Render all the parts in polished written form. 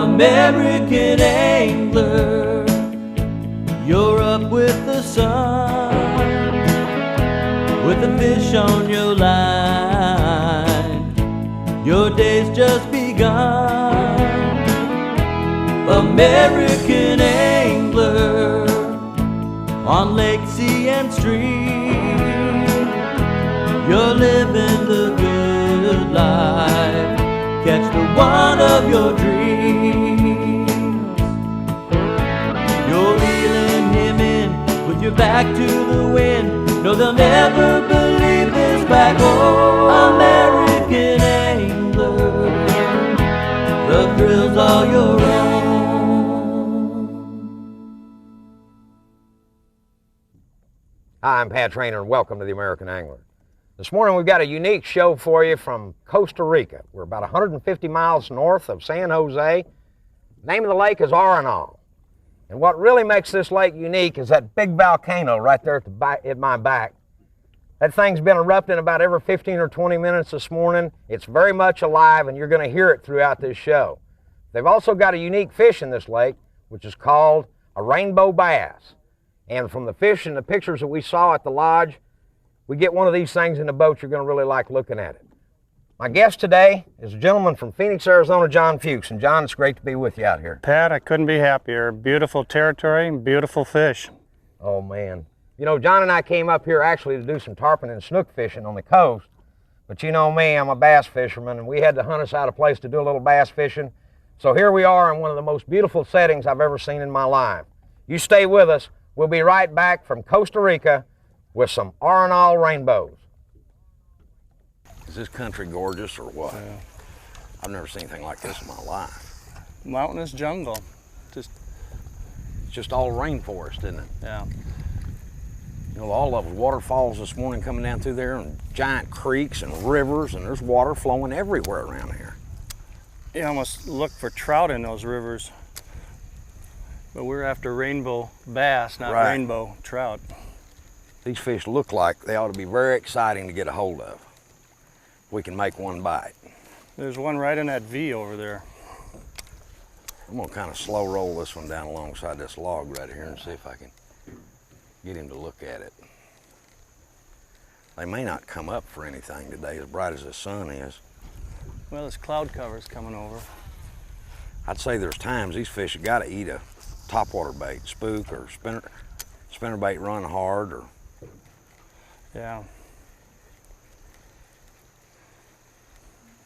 American angler, you're up with the sun, with the fish on your line, your day's just begun. American angler, on lake, sea, and stream, you're living the good life, catch the one of your dreams. You're reeling him in with your back to the wind, no, they'll never believe this back. Oh, American angler, the thrill's all your own. Hi, I'm Pat Trainer and welcome to the American Angler. This morning we've got a unique show for you from Costa Rica. We're about 150 miles north of San Jose. The name of the lake is Arenal. And what really makes this lake unique is that big volcano right there at my back. That thing's been erupting about every 15 or 20 minutes this morning. It's very much alive and you're going to hear it throughout this show. They've also got a unique fish in this lake, which is called a rainbow bass. And from the fish and the pictures that we saw at the lodge, we get one of these things in the boat, you're going to really like looking at it. My guest today is a gentleman from Phoenix, Arizona, John Fuchs. And John, it's great to be with you out here. Pat, I couldn't be happier. Beautiful territory and beautiful fish. Oh, man. You know, John and I came up here actually to do some tarpon and snook fishing on the coast. But you know me, I'm a bass fisherman, and we had to hunt us out a place to do a little bass fishing. So here we are in one of the most beautiful settings I've ever seen in my life. You stay with us. We'll be right back from Costa Rica with some Arenal rainbows. Is this country gorgeous or what? Yeah. I've never seen anything like this in my life. Mountainous jungle. It's just all rainforest, isn't it? Yeah. You know, all of those waterfalls this morning coming down through there, and giant creeks and rivers, and there's water flowing everywhere around here. You almost look for trout in those rivers. But we're after rainbow bass, not Right. rainbow trout. These fish look like they ought to be very exciting to get a hold of. We can make one bite. There's one right in that V over there. I'm gonna kind of slow roll this one down alongside this log right here and see if I can get him to look at it. They may not come up for anything today, as bright as the sun is. Well, this cloud cover's coming over. I'd say there's times these fish have got to eat a topwater bait, spook or spinner bait run hard, or Yeah.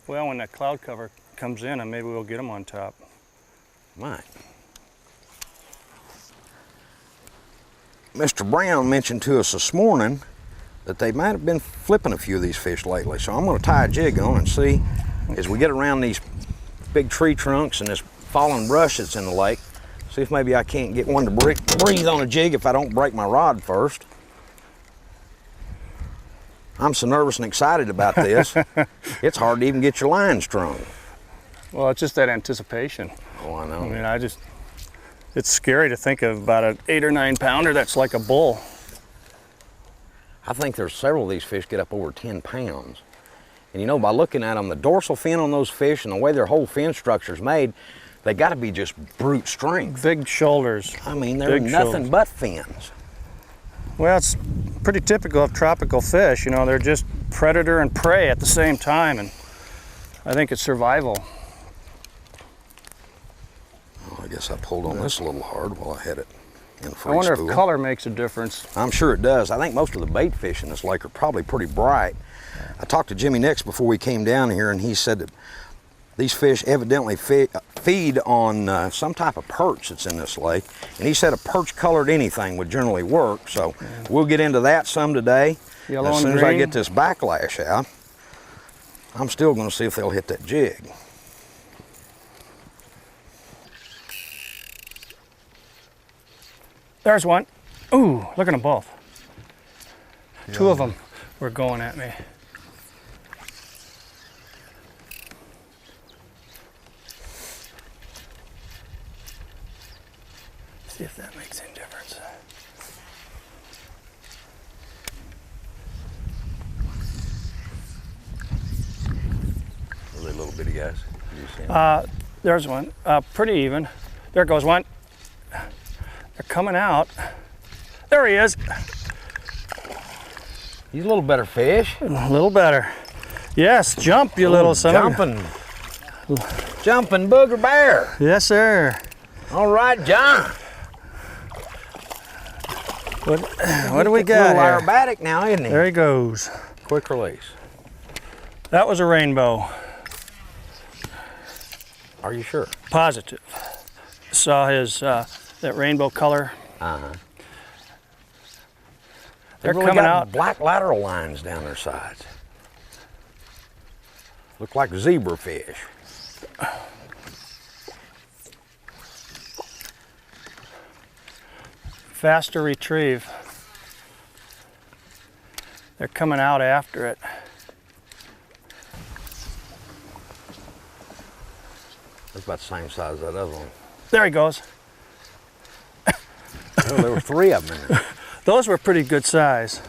Well, when that cloud cover comes in, and maybe we'll get them on top. might. Mr. Brown mentioned to us this morning that they might have been flipping a few of these fish lately, so I'm going to tie a jig on and see as we get around these big tree trunks and this fallen brush that's in the lake, see if maybe I can't get one to breathe on a jig if I don't break my rod first. I'm so nervous and excited about this, it's hard to even get your line strung. Well, it's just that anticipation. Oh, I know. I mean, it's scary to think of about an 8 or 9 pounder that's like a bull. I think there's several of these fish get up over 10 pounds. And you know, by looking at them, the dorsal fin on those fish and the way their whole fin structure is made, they got to be just brute strength. Big shoulders. I mean, they're Big nothing shoulders. but fins. Well, it's pretty typical of tropical fish. You know, they're just predator and prey at the same time, and I think it's survival. Oh, I guess I pulled on this a little hard while I had it in free I wonder spool. if color makes a difference. I'm sure it does. I think most of the bait fish in this lake are probably pretty bright. I talked to Jimmy Nix before we came down here, and he said that these fish evidently feed on some type of perch that's in this lake. And he said a perch-colored anything would generally work, so we'll get into that some today. Yellow As and soon as I green. get this backlash out, I'm still going to see if they'll hit that jig. There's one. Ooh, look at them both. Two of them were going at me. See if that makes any difference. Really little bitty guys. You see 'em? There's one, pretty even. There goes one. They're coming out. There he is. He's a little better fish. A little better. Yes, jump, you little son of a... Jumping booger bear. Yes, sir. All right, John. What do we got A here? little aerobatic now, isn't he? There he goes. Quick release. That was a rainbow. Are you sure? Positive. Saw his, that rainbow color. Uh-huh. They're They've really coming got out. black lateral lines down their sides. Look like zebra fish. Fast to retrieve. They're coming out after it. That's about the same size as that other one. There he goes. Oh, there were 3 of them in there. Those were pretty good size.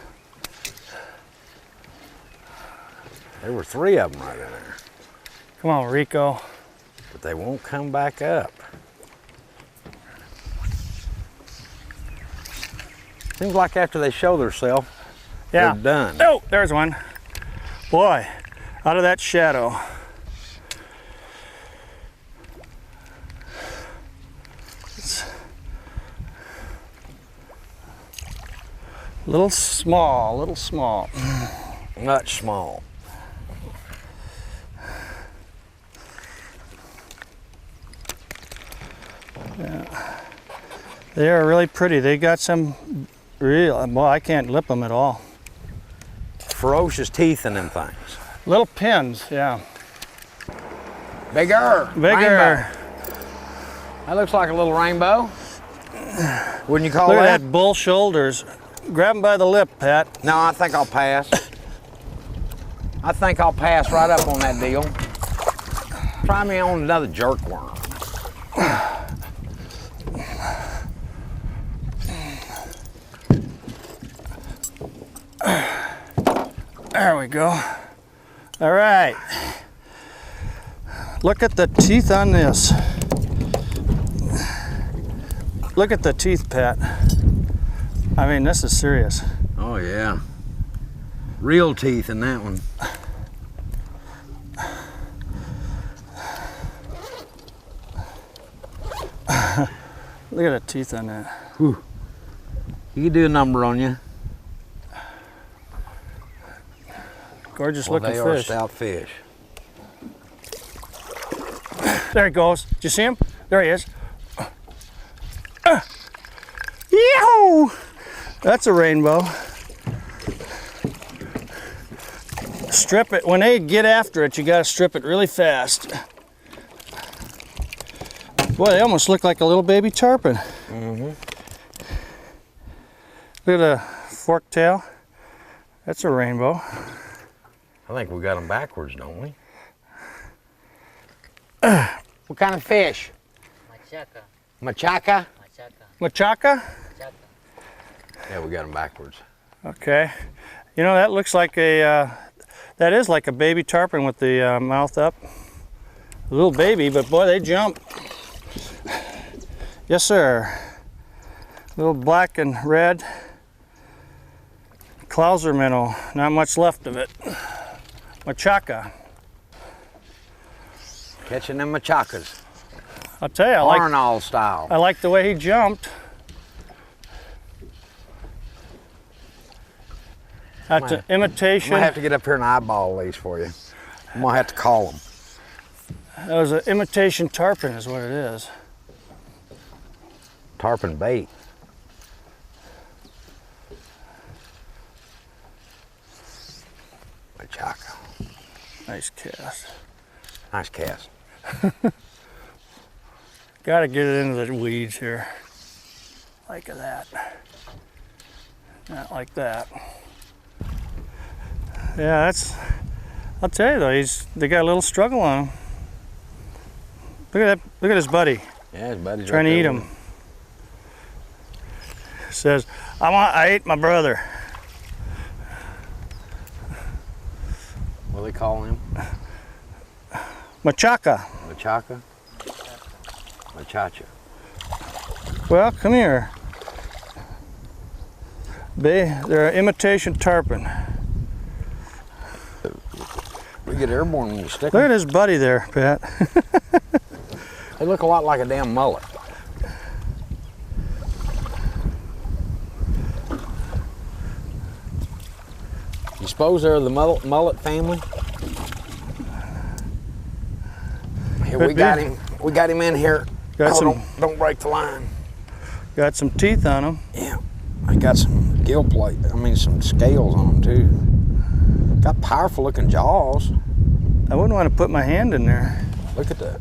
There were 3 of them right in there. Come on, Rico. But they won't come back up. Seems like after they show themselves, Yeah. they're done. Oh, there's one. Boy, out of that shadow. It's little small, little small. Much small. Yeah. They are really pretty. They got some real, well, I can't lip them at all. Ferocious teeth in them things. Little pins, yeah. Bigger. Bigger. Rainbow. That looks like a little rainbow. Wouldn't you call Look that? at that bull shoulders. Grab him by the lip, Pat. No, I think I'll pass. I think I'll pass right up on that deal. Try me on another jerkworm. There we go. All right. Look at the teeth on this. Look at the teeth, Pat. I mean, this is serious. Oh yeah. Real teeth in that one. Look at the teeth on that. Whew. You can do a number on you. Gorgeous Well, looking they are fish. stout fish. There he goes. Did you see him? There he is. Yahoo! That's a rainbow. Strip it. When they get after it, you got to strip it really fast. Boy, they almost look like a little baby tarpon. Mm-hmm. Look at the forked tail. That's a rainbow. I think we got them backwards, don't we? What kind of fish? Machaca. Machaca? Machaca. Machaca? Machaca. Yeah, we got them backwards. Okay. You know, that looks like a, that is like a baby tarpon with the mouth up. A little baby, but boy, they jump. Yes, sir. Little black and red. Clouser minnow, not much left of it. Machaca. Catching them machacas. I'll tell you, Arenal style. I like the way he jumped. That's an I'm imitation. gonna have to get up here and eyeball these for you. I'm gonna have to call them. That was an imitation tarpon is what it is. Tarpon bait. Machaca. Nice cast. Nice cast. Got to get it into the weeds here. Like that. Not like that. Yeah, that's, I'll tell you though, they got a little struggle on him. Look at that, look at his buddy. Yeah, his buddy's Trying right to eat there him. with Says, I ate my brother. What do they call him? Machaca. Machaca? Gotcha. Well, come here. They're imitation tarpon. We get airborne when you stick Look them. at his buddy there, Pat. They look a lot like a damn mullet. You suppose they're the mullet family? Here, we got him. We got him in here. Got some, don't break the line. got some teeth on him. Yeah, I got some gill plate. I mean, some scales on them too. Got powerful looking jaws. I wouldn't want to put my hand in there. Look at the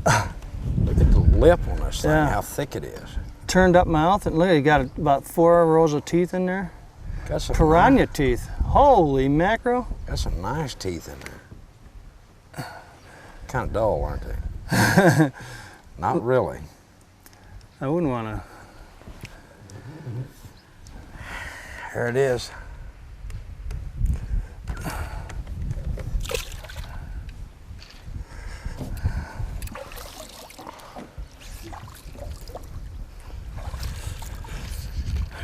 lip on this thing. Yeah. How thick it is. Turned up mouth, and look, you got about 4 rows of teeth in there. Got some Piranha teeth. Holy mackerel. Got some nice teeth in there. Kind of dull, aren't they? Not really. I wouldn't want to. Here it is.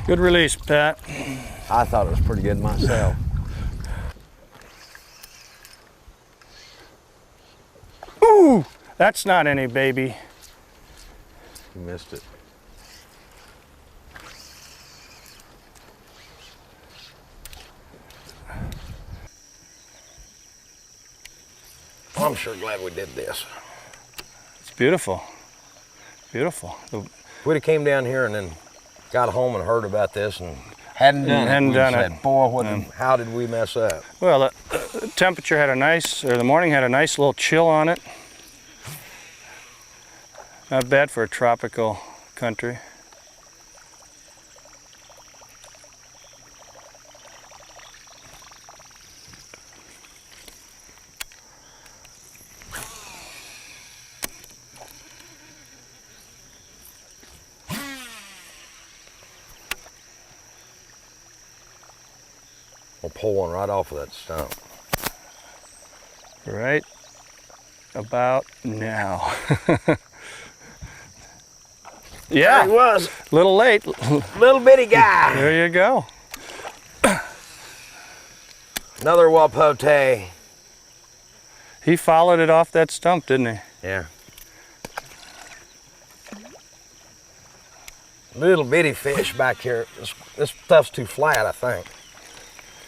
Good release, Pat. I thought it was pretty good myself. Ooh, that's not any baby. You missed it. Well, I'm sure glad we did this. It's beautiful. Beautiful. If we'd have came down here and then got home and heard about this and hadn't done Hadn't it, done said, it. boy, how did we mess up? Well, the temperature had a nice, or the morning had a nice little chill on it. Not bad for a tropical country. We'll pull one right off of that stump. Right about now. There he was, Little late. little bitty guy. There you go. Another wapote. He followed it off that stump, didn't he? Yeah. Little bitty fish back here. This stuff's too flat, I think,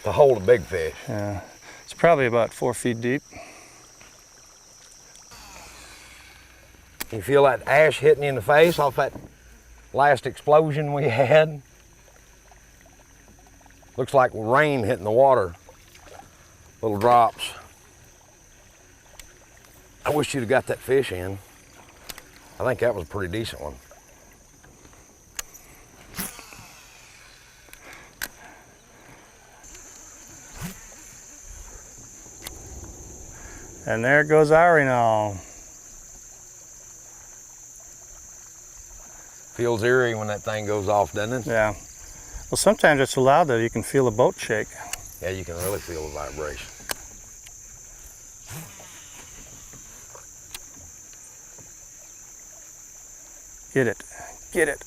to hold a big fish. Yeah. It's probably about 4 feet deep. You feel that ash hitting you in the face off that last explosion we had? Looks like rain hitting the water. Little drops. I wish you'd have got that fish in. I think that was a pretty decent one. And there goes Arenal. Feels eerie when that thing goes off, doesn't it? Yeah. Well, sometimes it's so loud that you can feel the boat shake. Yeah, you can really feel the vibration. Get it. Get it.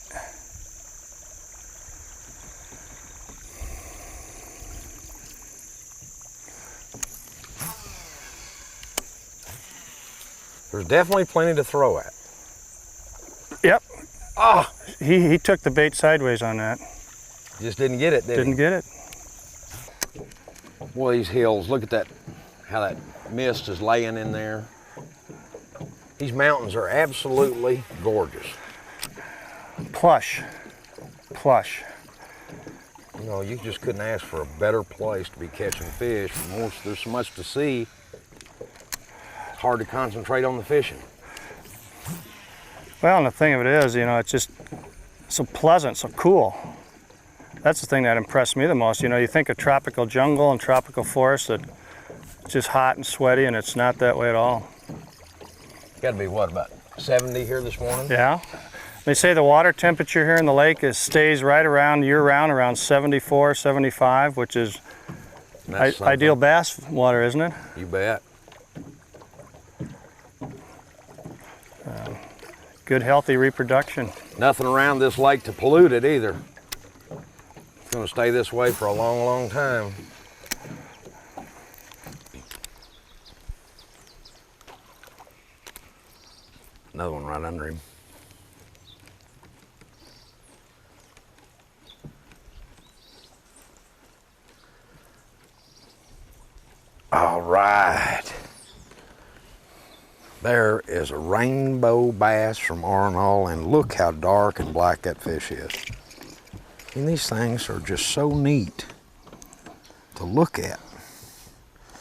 There's definitely plenty to throw at. Yep. Oh, He took the bait sideways on that. just didn't get it, did Didn't he? get it. Well, these hills, look at that, how that mist is laying in there. These mountains are absolutely gorgeous. Plush. Plush. You know, you just couldn't ask for a better place to be catching fish. There's so much to see. It's hard to concentrate on the fishing. Well, and the thing of it is, you know, it's just so pleasant, so cool. That's the thing that impressed me the most. You know, you think of tropical jungle and tropical forest that it's just hot and sweaty, and it's not that way at all. Got to be, what, about 70 here this morning? Yeah. They say the water temperature here in the lake stays right around year-round, around 74, 75, which is That's ideal bass water, isn't it? You bet. Good healthy reproduction. Nothing around this lake to pollute it either. It's gonna stay this way for a long, long time. Another one right under him. All right. There is a rainbow bass from Arenal, and look how dark and black that fish is. And these things are just so neat to look at.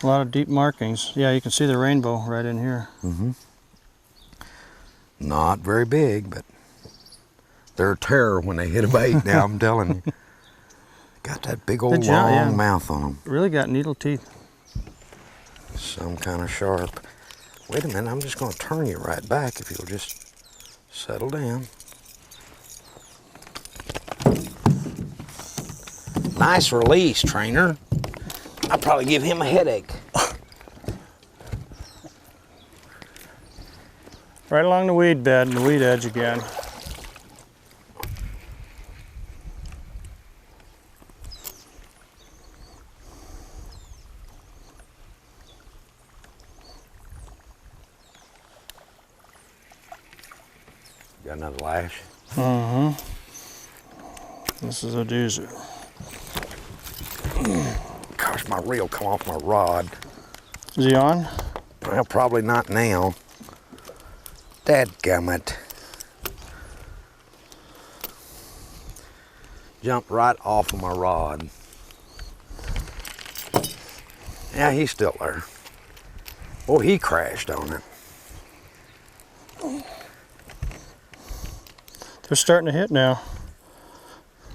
A lot of deep markings. Yeah, you can see the rainbow right in here. Mm-hmm. Not very big, but they're a terror when they hit a bait now, I'm telling you. Got that big old long mouth on them. Really got needle teeth. Some kind of sharp. Wait a minute, I'm just going to turn you right back if you'll just settle down. Nice release, trainer. I'll probably give him a headache. Right along the weed bed and the weed edge again. Got another lash? Mm-hmm. This is a doozer. Gosh, my reel come off my rod. Is he on? Well, probably not now. Dadgummit. Jumped right off of my rod. Yeah, he's still there. Oh, he crashed on it. They're starting to hit now.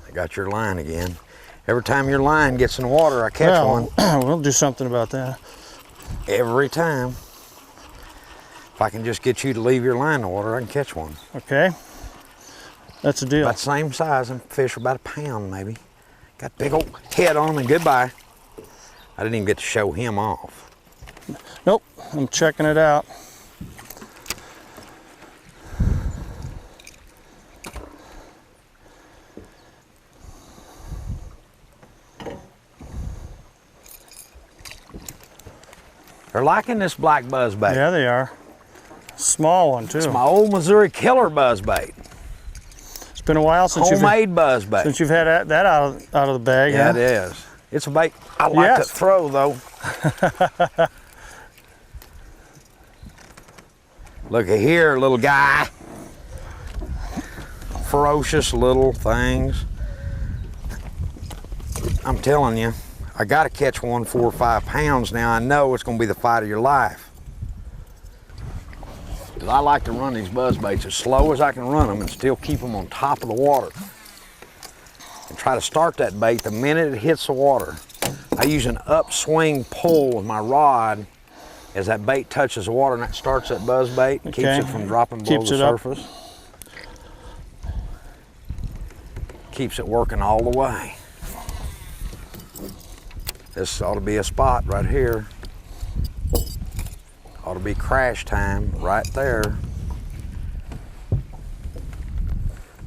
I got your line again. Every time your line gets in the water, I catch one. We'll do something about that. Every time. If I can just get you to leave your line in the water, I can catch one. Okay. That's a deal. About the same size, and fish are about a pound maybe. Got big old head on them, and goodbye. I didn't even get to show him off. Nope, I'm checking it out. They're liking this black buzzbait. Yeah, they are. Small one too. It's my old Missouri killer buzzbait. It's been a while since Homemade buzzbait. Since you've had that out of the bag. Yeah, huh? it is. It's a bait I like to throw though. Look at here, little guy. Ferocious little things. I'm telling you, I got to catch one 4 or 5 pounds now. I know it's going to be the fight of your life. 'Cause I like to run these buzzbaits as slow as I can run them and still keep them on top of the water. And try to start that bait the minute it hits the water. I use an upswing pull with my rod as that bait touches the water, and that starts that buzzbait and keeps it from dropping below the surface. Keeps it working all the way. This ought to be a spot right here. Ought to be crash time right there.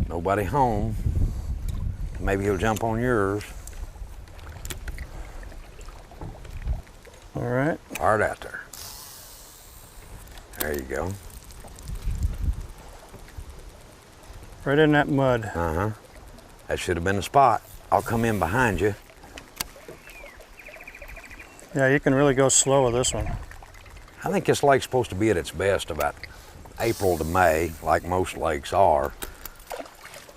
Nobody home. Maybe he'll jump on yours. All right. Hard out there. There you go. Right in that mud. Uh-huh. That should have been the spot. I'll come in behind you. Yeah, you can really go slow with this one. I think this lake's supposed to be at its best about April to May, like most lakes are.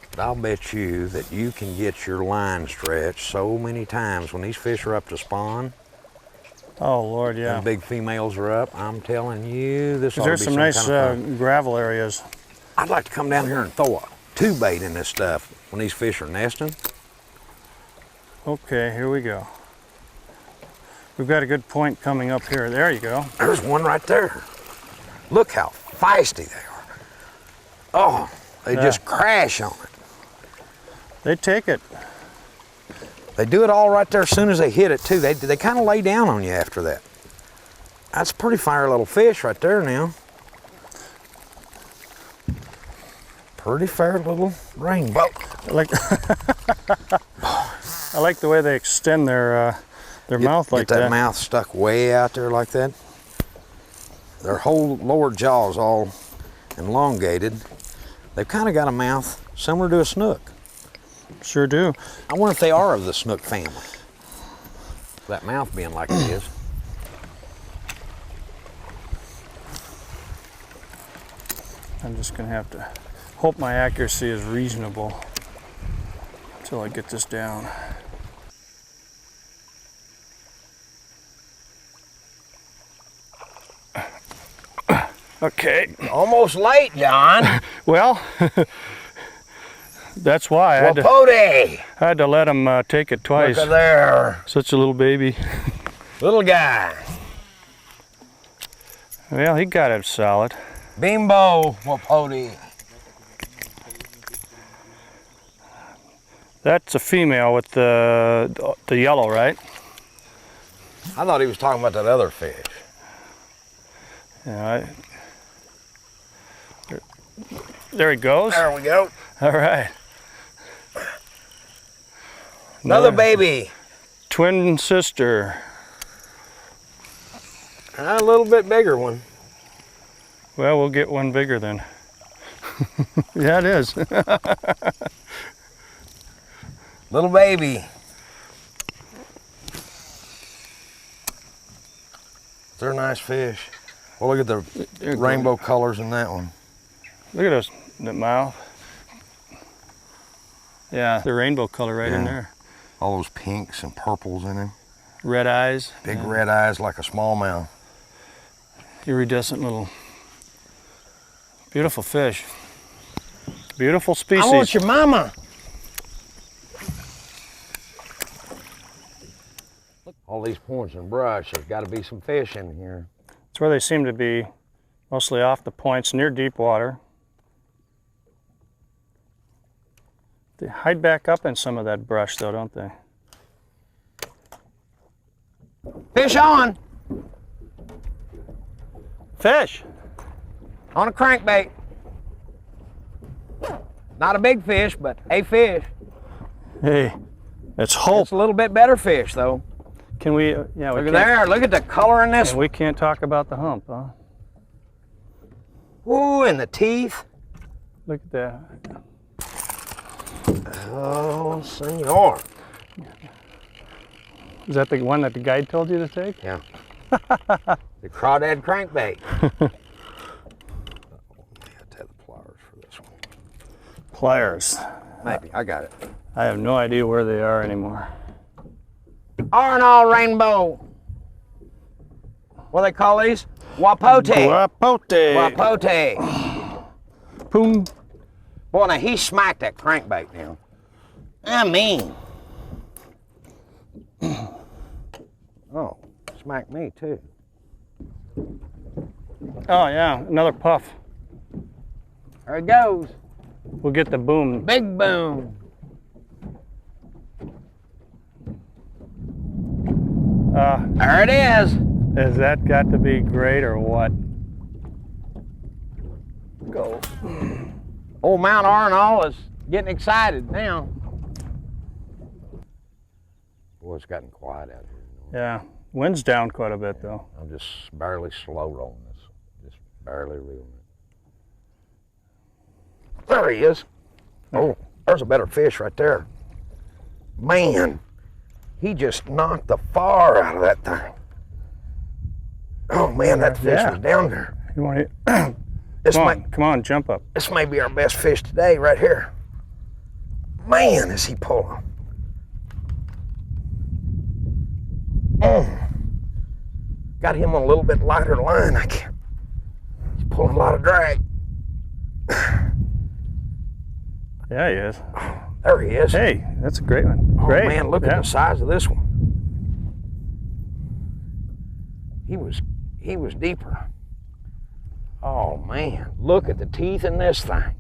But I'll bet you that you can get your line stretched so many times when these fish are up to spawn. Oh, Lord, yeah. And big females are up. I'm telling you, this ought to be There's some nice kind of gravel areas. I'd like to come down here and throw a tube bait in this stuff when these fish are nesting. Okay, here we go. We've got a good point coming up here. There you go. There's one right there. Look how feisty they are. Oh, they just crash on it. They take it. They do it all right there as soon as they hit it too. They kind of lay down on you after that. That's a pretty fire little fish right there now. Pretty fair little rainbow. I like, I like the way they extend their mouth like Get that that. mouth stuck way out there like that. Their whole lower jaw's all elongated. They've kind of got a mouth similar to a snook. Sure do. I wonder if they are of the snook family. That mouth being like it is. I'm just gonna have to hope my accuracy is reasonable until I get this down. Okay. Almost late, John. Well, that's why I had to let him take it twice. Look at there. Such a little baby. Little guy. Well, he got it solid. Bimbo Wapoti. That's a female with the yellow, right? I thought he was talking about that other fish. Yeah. There he goes. There we go. All right. Another baby. Twin sister. A little bit bigger one. Well, we'll get one bigger then. Yeah, it is. Little baby. They're nice fish. Well, look at the rainbow colors in that one. Look at those, the mouth. Yeah, the rainbow color right in there. All those pinks and purples in them. Red eyes. Big red eyes like a smallmouth. Iridescent little, beautiful fish. Beautiful species. I want your mama. All these points and brush, there's got to be some fish in here. It's where they seem to be, mostly off the points near deep water. They hide back up in some of that brush though, don't they? Fish on! Fish! On a crankbait. Not a big fish, but a fish. Hey, it's hope. It's a little bit better fish though. Can we, yeah, we Look at can't, there, look at the color in this. and we can't talk about the hump, huh? Ooh, and the teeth. Look at that. Oh, senor. Is that the one that the guide told you to take? Yeah. The crawdad crankbait. I have to have the pliers for this one. Pliers. Maybe, I got it. I have no idea where they are anymore. Arenal rainbow. What do they call these? Wapote. Guapote. Wapote. Boom. Boy, now he smacked that crankbait now. I mean. Oh, smacked me too. Oh yeah, another puff. There it goes. We'll get the boom. Big boom. There it is. Has that got to be great or what? Go. Old Mount Arenal is getting excited now. Boy, it's gotten quiet out here. Yeah, wind's down quite a bit though. I'm just barely slow rolling this. Just barely reeling it. There he is. Oh, there's a better fish right there. Man, he just knocked the far out of that thing. Oh man, that fish was down there. You want to? Come on, jump up. This may be our best fish today, right here. Man, is he pulling. Got him on a little bit lighter line. He's pulling a lot of drag. Yeah, he is. There he is. Hey, that's a great one. Great. Oh man, look at the size of this one. He was deeper. Oh man, look at the teeth in this thing.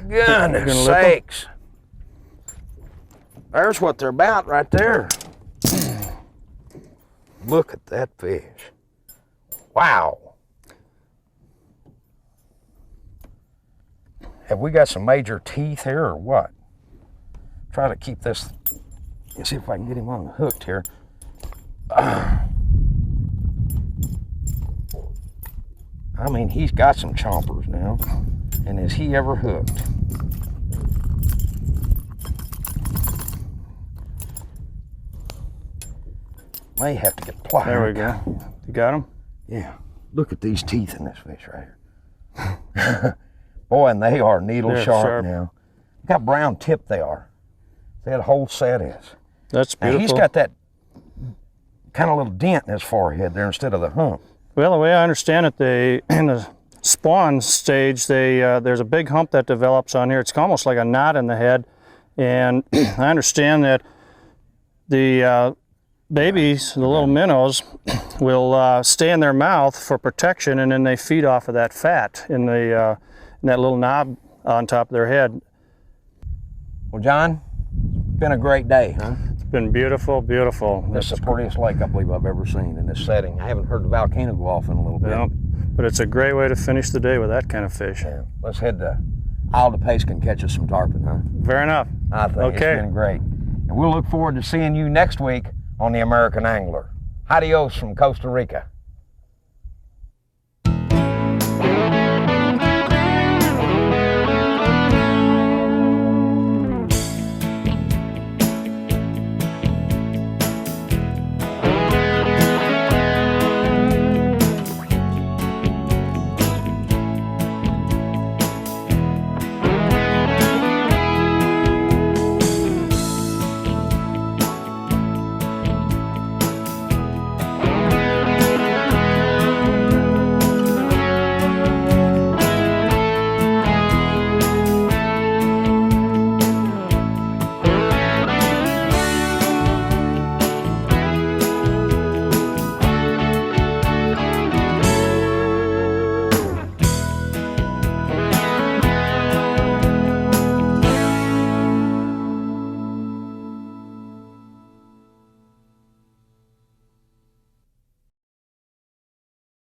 Goodness sakes. There's what they're about right there. Look at that fish. Wow. Have we got some major teeth here or what? Try to keep this. Let's see if I can get him unhooked here. I mean, he's got some chompers now. And is he ever hooked? May have to get pliers. There we go. You got him? Yeah. Look at these teeth in this fish right here. Boy, and they are needle sharp now. Look how brown tip they are. That whole set is. That's beautiful. Now he's got that kind of little dent in his forehead there instead of the hump. Well, the way I understand it, in the spawn stage, there's a big hump that develops on here. It's almost like a knot in the head. And I understand that the babies, the little minnows, will stay in their mouth for protection, and then they feed off of that fat in that little knob on top of their head. Well, John, it's been a great day, huh? It's been beautiful, beautiful. This is the prettiest lake I believe I've ever seen in this setting. I haven't heard the volcano go off in a little bit. Yeah, but it's a great way to finish the day with that kind of fish. Yeah. Let's head to Isle de Pesca and catch us some tarpon, huh? Fair enough. I think it's been great. And we'll look forward to seeing you next week on the American Angler. Adios from Costa Rica.